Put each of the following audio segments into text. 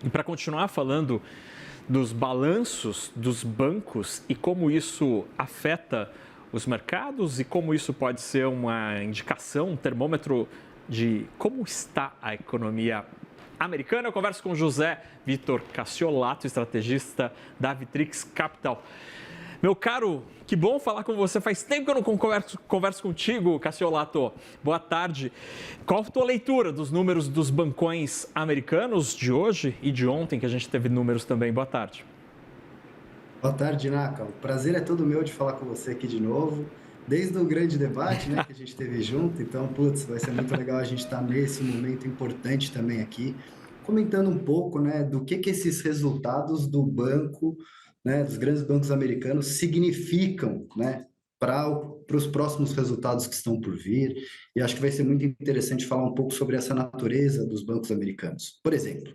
E para continuar falando dos balanços dos bancos e como isso afeta os mercados e como isso pode ser uma indicação, um termômetro de como está a economia americana, eu converso com José Vitor Cassiolato, estrategista da Vitrix Capital. Meu caro, que bom falar com você. Faz tempo que eu não converso contigo, Cassiolato. Boa tarde. Qual a tua leitura dos números dos bancões americanos de hoje e de ontem, que a gente teve números também? Boa tarde. Boa tarde, Naka. O prazer é todo meu de falar com você aqui de novo. Desde o grande debate, né, que a gente teve junto. Então, putz, vai ser muito legal a gente estar nesse momento importante também aqui, comentando um pouco, né, do que esses resultados do banco, né, dos grandes bancos americanos significam, né, para os próximos resultados que estão por vir. E acho que vai ser muito interessante falar um pouco sobre essa natureza dos bancos americanos. Por exemplo,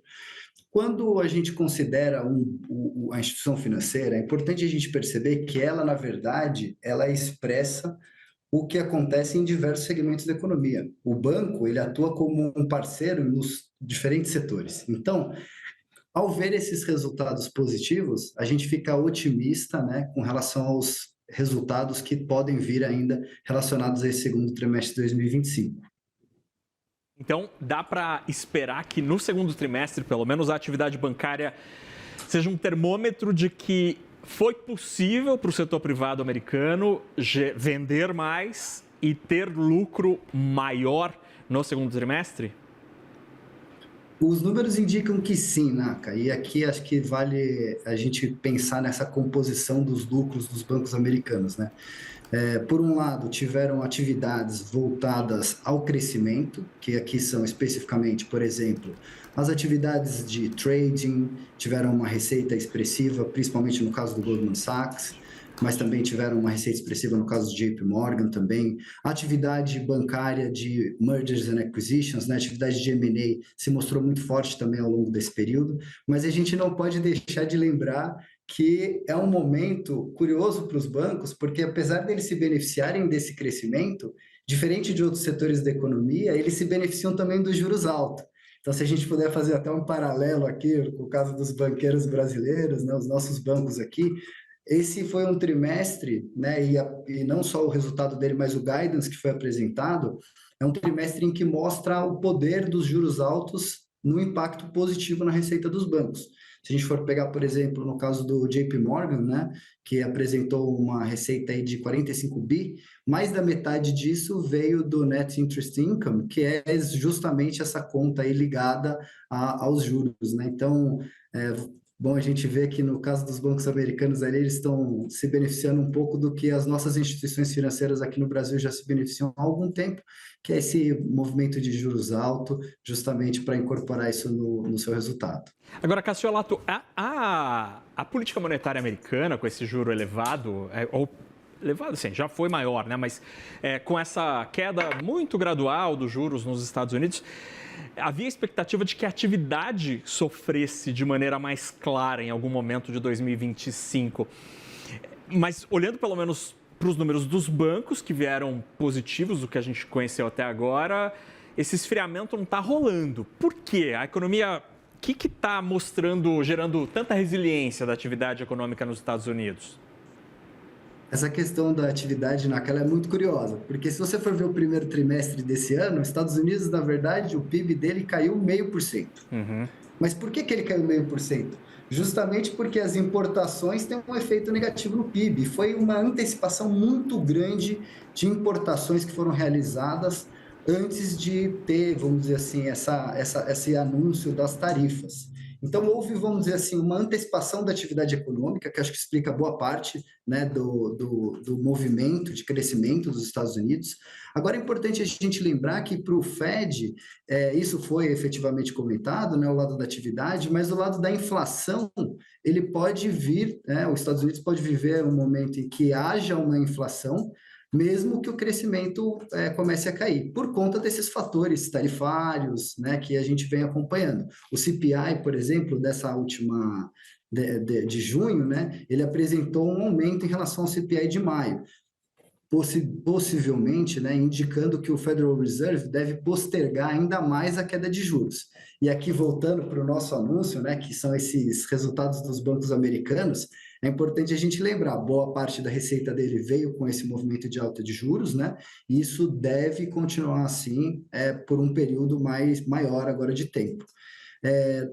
quando a gente considera a instituição financeira, é importante a gente perceber que ela, na verdade, ela expressa o que acontece em diversos segmentos da economia. O banco, ele atua como um parceiro nos diferentes setores. Então, ao ver esses resultados positivos, a gente fica otimista, né, com relação aos resultados que podem vir ainda relacionados a esse segundo trimestre de 2025. Então, dá para esperar que no segundo trimestre, pelo menos, a atividade bancária seja um termômetro de que foi possível para o setor privado americano vender mais e ter lucro maior no segundo trimestre? Os números indicam que sim, Naka, e aqui acho que vale a gente pensar nessa composição dos lucros dos bancos americanos, né? Por um lado, tiveram atividades voltadas ao crescimento, que aqui são especificamente, por exemplo, as atividades de trading tiveram uma receita expressiva, principalmente no caso do Goldman Sachs, mas também tiveram uma receita expressiva no caso do JP Morgan também. A atividade bancária de mergers and acquisitions, né, a atividade de M&A se mostrou muito forte também ao longo desse período, mas a gente não pode deixar de lembrar que é um momento curioso para os bancos, porque apesar deles se beneficiarem desse crescimento, diferente de outros setores da economia, eles se beneficiam também dos juros altos. Então, se a gente puder fazer até um paralelo aqui com o caso dos banqueiros brasileiros, né, os nossos bancos aqui, esse foi um trimestre, né, e não só o resultado dele, mas o guidance que foi apresentado, é um trimestre em que mostra o poder dos juros altos no impacto positivo na receita dos bancos. Se a gente for pegar, por exemplo, no caso do JP Morgan, né, que apresentou uma receita aí de 45 bi, mais da metade disso veio do Net Interest Income, que é justamente essa conta aí ligada aos juros, né? Então, bom a gente vê que no caso dos bancos americanos ali, eles estão se beneficiando um pouco do que as nossas instituições financeiras aqui no Brasil já se beneficiam há algum tempo, que é esse movimento de juros alto, justamente para incorporar isso no seu resultado. Agora, Cassiolato, a política monetária americana, com esse juro elevado, ou elevado, sim, já foi maior, né? Mas com essa queda muito gradual dos juros nos Estados Unidos, havia expectativa de que a atividade sofresse de maneira mais clara em algum momento de 2025. Mas olhando pelo menos para os números dos bancos, que vieram positivos, do que a gente conheceu até agora, esse esfriamento não está rolando. Por quê? A economia, o que está mostrando, gerando tanta resiliência da atividade econômica nos Estados Unidos? Essa questão da atividade naquela é muito curiosa, porque se você for ver o primeiro trimestre desse ano, os Estados Unidos, na verdade, o PIB dele caiu 0,5%. Mas por que ele caiu 0,5%? Justamente porque as importações têm um efeito negativo no PIB. Foi uma antecipação muito grande de importações que foram realizadas antes de ter, vamos dizer assim, esse anúncio das tarifas. Então, houve, vamos dizer assim, uma antecipação da atividade econômica, que acho que explica boa parte, né, do movimento de crescimento dos Estados Unidos. Agora, é importante a gente lembrar que para o Fed, isso foi efetivamente comentado, né, o lado da atividade, mas o lado da inflação, ele pode vir, né, os Estados Unidos pode viver um momento em que haja uma inflação, mesmo que o crescimento comece a cair, por conta desses fatores tarifários, né, que a gente vem acompanhando. O CPI, por exemplo, dessa última de junho, né, ele apresentou um aumento em relação ao CPI de maio. possivelmente, né, indicando que o Federal Reserve deve postergar ainda mais a queda de juros. E aqui, voltando para o nosso anúncio, né, que são esses resultados dos bancos americanos, é importante a gente lembrar, boa parte da receita dele veio com esse movimento de alta de juros, né, e isso deve continuar assim por um período maior agora de tempo.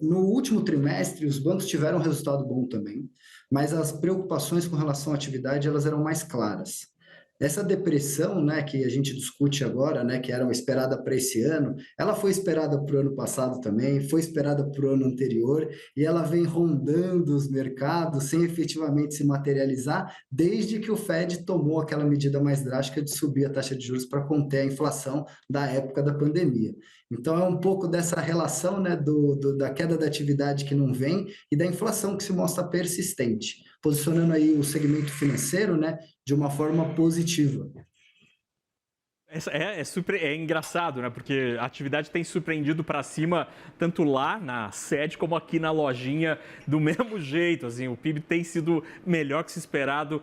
No último trimestre, os bancos tiveram um resultado bom também, mas as preocupações com relação à atividade elas eram mais claras. Essa depressão, né, que a gente discute agora, né, que era esperada para esse ano, ela foi esperada para o ano passado também, foi esperada para o ano anterior, e ela vem rondando os mercados sem efetivamente se materializar, desde que o Fed tomou aquela medida mais drástica de subir a taxa de juros para conter a inflação da época da pandemia. Então, é um pouco dessa relação, né, da queda da atividade que não vem e da inflação que se mostra persistente, posicionando aí o segmento financeiro, né, de uma forma positiva. É engraçado, né? Porque a atividade tem surpreendido para cima, tanto lá na sede como aqui na lojinha, do mesmo jeito. Assim, o PIB tem sido melhor que se esperado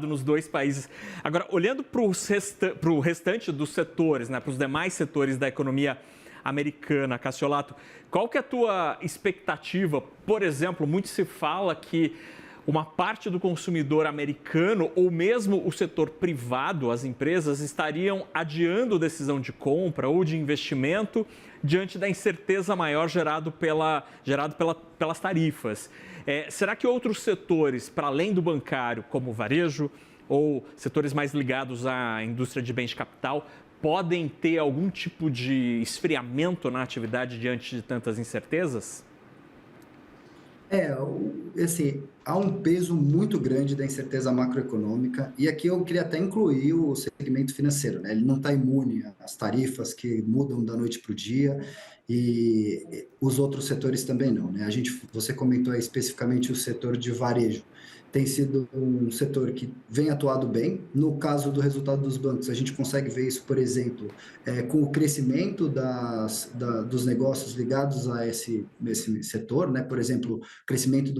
nos dois países. Agora, olhando para o restante dos setores, né? Para os demais setores da economia americana, Cassiolato, qual que é a tua expectativa? Por exemplo, muito se fala que uma parte do consumidor americano ou mesmo o setor privado, as empresas, estariam adiando decisão de compra ou de investimento diante da incerteza maior gerado pelas tarifas. Será que outros setores, para além do bancário, como o varejo ou setores mais ligados à indústria de bens de capital, podem ter algum tipo de esfriamento na atividade diante de tantas incertezas? Assim, há um peso muito grande da incerteza macroeconômica, e aqui eu queria até incluir o segmento financeiro, né? Ele não está imune às tarifas que mudam da noite para o dia, e os outros setores também não, né? Você comentou aí especificamente o setor de varejo. Tem sido um setor que vem atuado bem. No caso do resultado dos bancos, a gente consegue ver isso, por exemplo, com o crescimento dos negócios ligados a esse setor, né? Por exemplo, crescimento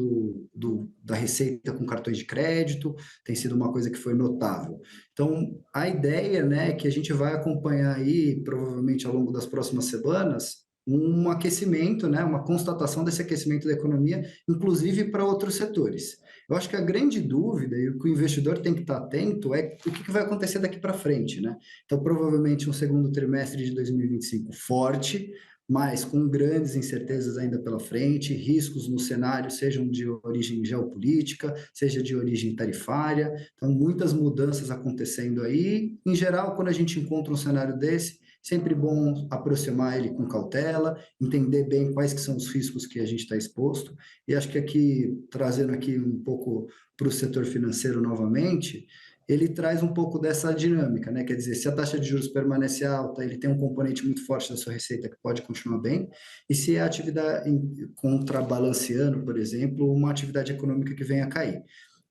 da receita com cartões de crédito tem sido uma coisa que foi notável. Então, a ideia, né, é que a gente vai acompanhar aí, provavelmente ao longo das próximas semanas, um aquecimento, né, uma constatação desse aquecimento da economia, inclusive para outros setores. Eu acho que a grande dúvida e o que o investidor tem que estar atento é o que vai acontecer daqui para frente, né? Então, provavelmente um segundo trimestre de 2025 forte, mas com grandes incertezas ainda pela frente, riscos no cenário, sejam de origem geopolítica, seja de origem tarifária. Então, muitas mudanças acontecendo aí. Em geral, quando a gente encontra um cenário desse, sempre bom aproximar ele com cautela, entender bem quais que são os riscos que a gente está exposto. E acho que aqui, trazendo aqui um pouco para o setor financeiro novamente, ele traz um pouco dessa dinâmica, né? Quer dizer, se a taxa de juros permanece alta, ele tem um componente muito forte da sua receita que pode continuar bem, e se a atividade contrabalanceando, por exemplo, uma atividade econômica que venha a cair.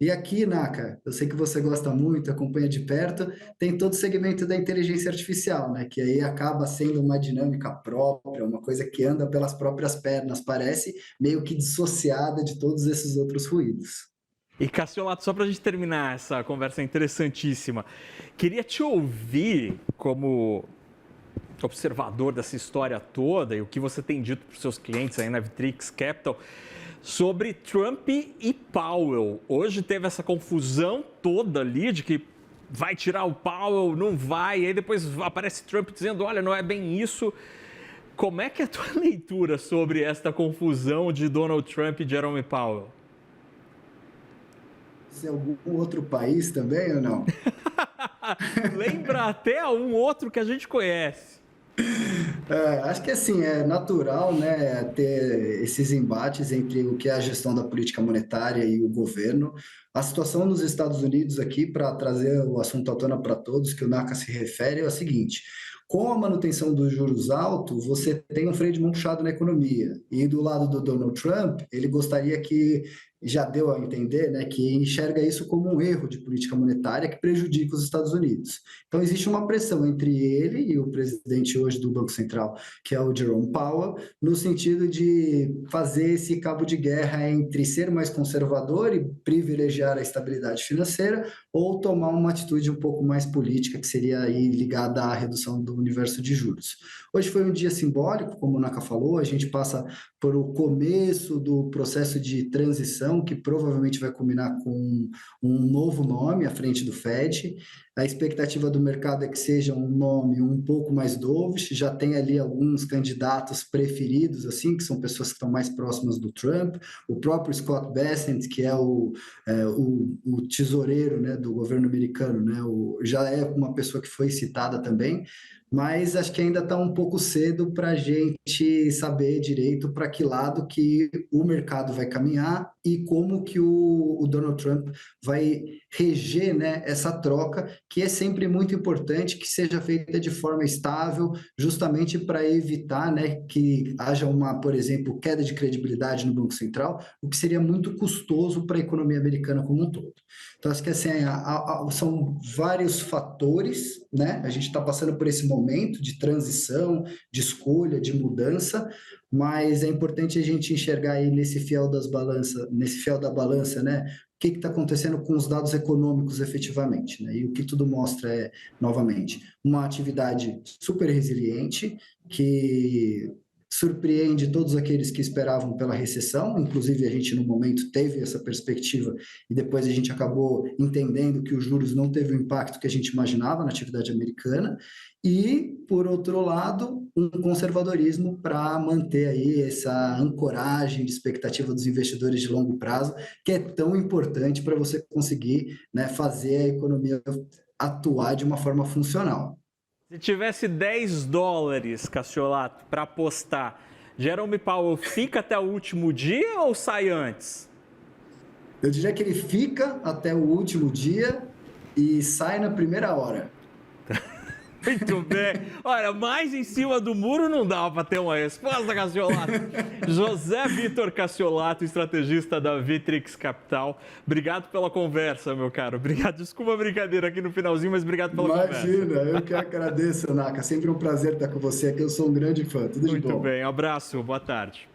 E aqui, Naka, eu sei que você gosta muito, acompanha de perto, tem todo o segmento da inteligência artificial, né? Que aí acaba sendo uma dinâmica própria, uma coisa que anda pelas próprias pernas, parece meio que dissociada de todos esses outros ruídos. E Cassiolato, só para a gente terminar essa conversa interessantíssima, queria te ouvir como observador dessa história toda e o que você tem dito para os seus clientes aí na Vitrix Capital sobre Trump e Powell. Hoje teve essa confusão toda ali de que vai tirar o Powell, não vai, e aí depois aparece Trump dizendo, olha, não é bem isso. Como é que é a tua leitura sobre esta confusão de Donald Trump e Jerome Powell? Se algum outro país também ou não? Lembra até um outro que a gente conhece. Acho que assim, é natural, né, ter esses embates entre o que é a gestão da política monetária e o governo. A situação nos Estados Unidos aqui, para trazer o assunto à tona para todos, que o Naka se refere, é a seguinte: com a manutenção dos juros altos, você tem um freio de mão puxado na economia. E do lado do Donald Trump, ele gostaria que já deu a entender, né, que enxerga isso como um erro de política monetária que prejudica os Estados Unidos. Então, existe uma pressão entre ele e o presidente hoje do Banco Central, que é o Jerome Powell, no sentido de fazer esse cabo de guerra entre ser mais conservador e privilegiar a estabilidade financeira ou tomar uma atitude um pouco mais política, que seria aí ligada à redução do universo de juros. Hoje foi um dia simbólico, como o Naka falou, a gente passa por o começo do processo de transição, que provavelmente vai culminar com um novo nome à frente do Fed. A expectativa do mercado é que seja um nome um pouco mais dovish, já tem ali alguns candidatos preferidos, assim, que são pessoas que estão mais próximas do Trump, o próprio Scott Bessent, que é o tesoureiro, né, do governo americano, né, já é uma pessoa que foi citada também, mas acho que ainda está um pouco cedo para a gente saber direito para que lado que o mercado vai caminhar e como que o Donald Trump vai reger, né, essa troca, que é sempre muito importante que seja feita de forma estável, justamente para evitar, né, que haja uma, por exemplo, queda de credibilidade no Banco Central, o que seria muito custoso para a economia americana como um todo. Então, acho que assim, são vários fatores, né? A gente está passando por esse momento de transição, de escolha, de mudança, mas é importante a gente enxergar aí nesse fiel da balança, né? O que está acontecendo com os dados econômicos efetivamente, né? E o que tudo mostra é, novamente, uma atividade super resiliente, que surpreende todos aqueles que esperavam pela recessão, inclusive a gente no momento teve essa perspectiva e depois a gente acabou entendendo que os juros não teve o impacto que a gente imaginava na atividade americana e, por outro lado, um conservadorismo para manter aí essa ancoragem de expectativa dos investidores de longo prazo, que é tão importante para você conseguir, né, fazer a economia atuar de uma forma funcional. Se tivesse $10, Cassiolato, para apostar, Jerome Powell fica até o último dia ou sai antes? Eu diria que ele fica até o último dia e sai na primeira hora. Muito bem. Olha, mais em cima do muro não dava para ter uma resposta, Cassiolato. José Vitor Cassiolato, estrategista da Vitrix Capital. Obrigado pela conversa, meu caro. Obrigado. Desculpa a brincadeira aqui no finalzinho, mas obrigado pela conversa. Imagina, eu que agradeço, Naka. Sempre um prazer estar com você aqui. Eu sou um grande fã. Tudo de bom. Muito bem. Abraço. Boa tarde.